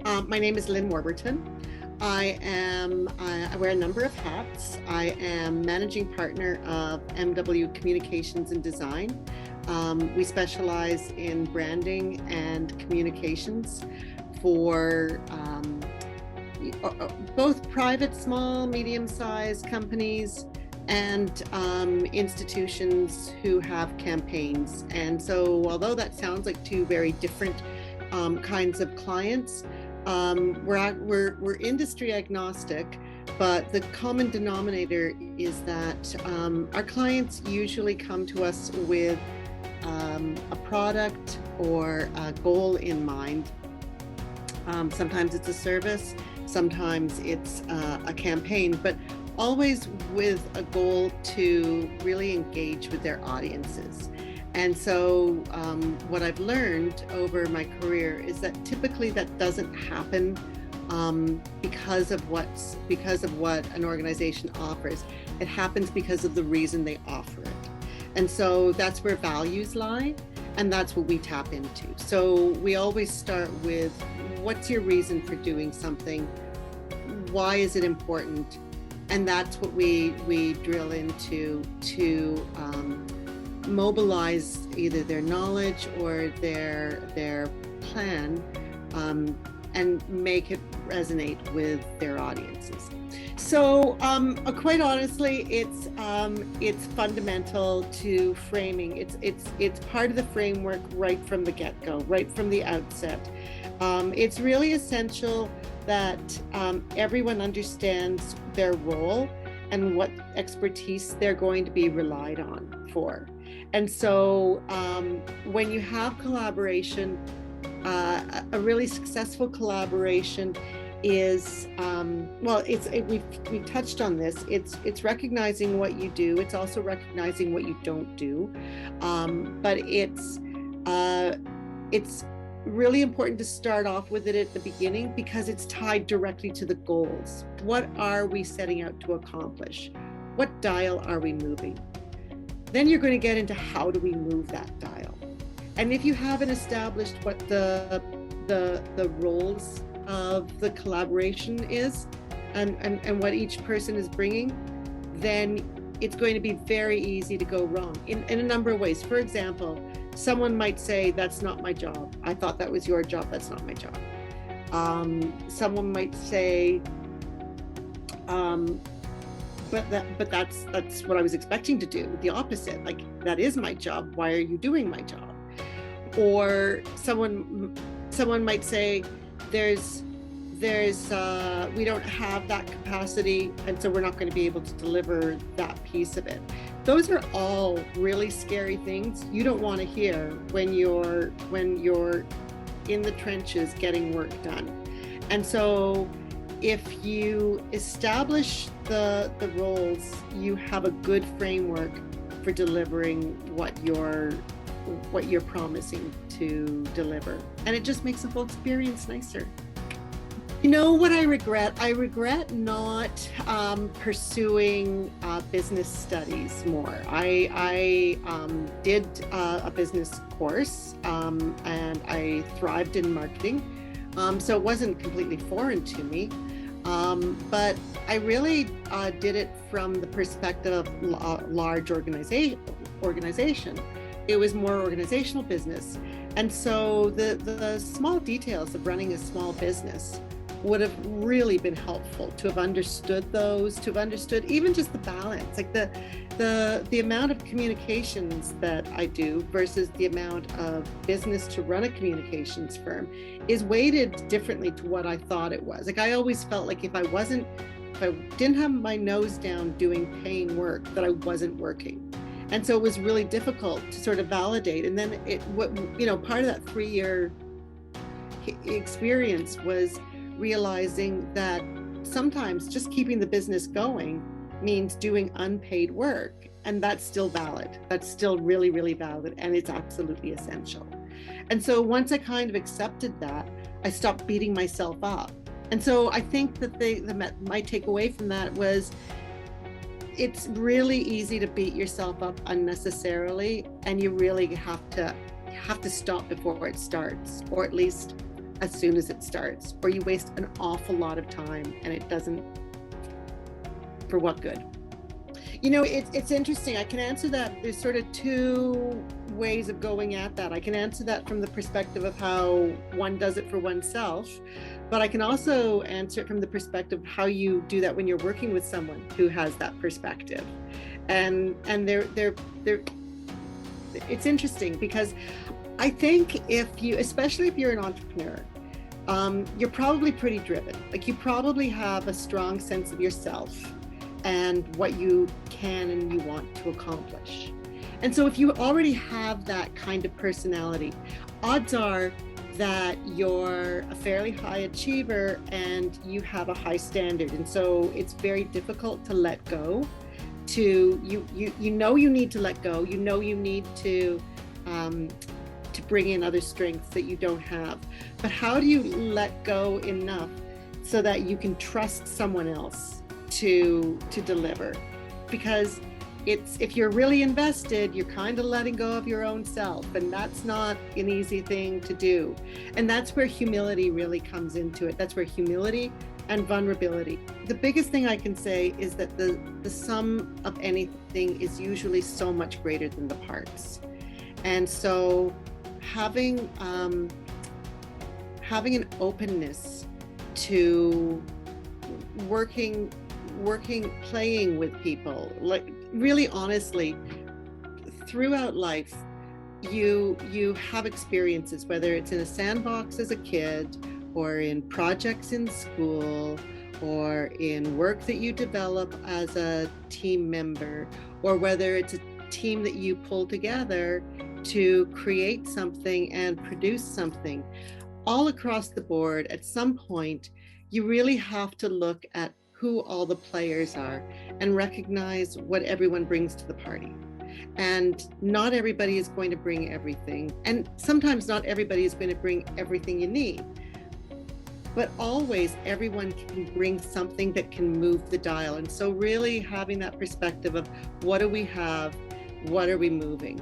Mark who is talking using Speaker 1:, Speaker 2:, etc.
Speaker 1: My name is Lynn Warburton. I wear a number of hats. I am managing partner of Emdoubleyu Communications and Design. We specialize in branding and communications for both private, small, medium-sized companies and institutions who have campaigns. And so although that sounds like two very different kinds of clients, we're industry agnostic, but the common denominator is that our clients usually come to us with a product or a goal in mind. Sometimes it's a service, sometimes it's a campaign, but always with a goal to really engage with their audiences. And so what I've learned over my career is that typically that doesn't happen because of what an organization offers. It happens because of the reason they offer it. And so that's where values lie, and that's what we tap into. So we always start with, what's your reason for doing something? Why is it important? And that's what we drill into to mobilize either their knowledge or their plan and make it resonate with their audiences. So quite honestly, it's fundamental to framing. It's part of the framework right from the get-go, right from the outset. It's really essential that everyone understands their role and what expertise they're going to be relied on for. And so when you have collaboration, a really successful collaboration is, we've touched on this. It's recognizing what you do. It's also recognizing what you don't do. But it's really important to start off with it at the beginning because it's tied directly to the goals. What are we setting out to accomplish? What dial are we moving? Then you're going to get into how do we move that dial. And if you haven't established what the roles of the collaboration is and what each person is bringing, then it's going to be very easy to go wrong in a number of ways. For example, someone might say, that's not my job. I thought that was your job. That's not my job. Someone might say, but that's what I was expecting to do. The opposite, like, that is my job. Why are you doing my job? Or someone might say, we don't have that capacity, and so we're not going to be able to deliver that piece of it. Those are all really scary things you don't want to hear when you're in the trenches getting work done. And so if you establish the roles, you have a good framework for delivering what you're promising to deliver. And it just makes the whole experience nicer. You know what I regret? I regret not pursuing business studies more. I did a business course and I thrived in marketing. So it wasn't completely foreign to me. But I really did it from the perspective of a large organization. It was more organizational business. And so the small details of running a small business would have really been helpful to have understood those, to have understood even just the balance, like the amount of communications that I do versus the amount of business to run a communications firm is weighted differently to what I thought it was. Like, I always felt like if I didn't have my nose down doing paying work, that I wasn't working. And so it was really difficult to sort of validate. And then part of that 3-year experience was realizing that sometimes just keeping the business going means doing unpaid work, and that's still valid. That's still really, really valid, and it's absolutely essential. And so once I kind of accepted that, I stopped beating myself up. And so I think that my takeaway from that was, it's really easy to beat yourself up unnecessarily, and you really have to stop before it starts, or at least as soon as it starts, or you waste an awful lot of time and it doesn't, for what good? You know, it's interesting. I can answer that. There's sort of two ways of going at that. I can answer that from the perspective of how one does it for oneself, but I can also answer it from the perspective of how you do that when you're working with someone who has that perspective. And it's interesting because I think especially if you're an entrepreneur, you're probably pretty driven. Like, you probably have a strong sense of yourself and what you can and you want to accomplish. And so if you already have that kind of personality, odds are that you're a fairly high achiever and you have a high standard. And so it's very difficult to let go. You know you need to let go. You know you need to bring in other strengths that you don't have. But how do you let go enough so that you can trust someone else to deliver? Because if you're really invested, you're kind of letting go of your own self, and that's not an easy thing to do. And that's where humility really comes into it. That's where humility and vulnerability. The biggest thing I can say is that the sum of anything is usually so much greater than the parts. And so having an openness to playing with people, like, really honestly, throughout life, you have experiences, whether it's in a sandbox as a kid, or in projects in school, or in work that you develop as a team member, or whether it's a team that you pull together to create something and produce something. All across the board, at some point, you really have to look at who all the players are and recognize what everyone brings to the party. And not everybody is going to bring everything. And sometimes not everybody is going to bring everything you need. But always everyone can bring something that can move the dial. And so really having that perspective of what do we have, what are we moving?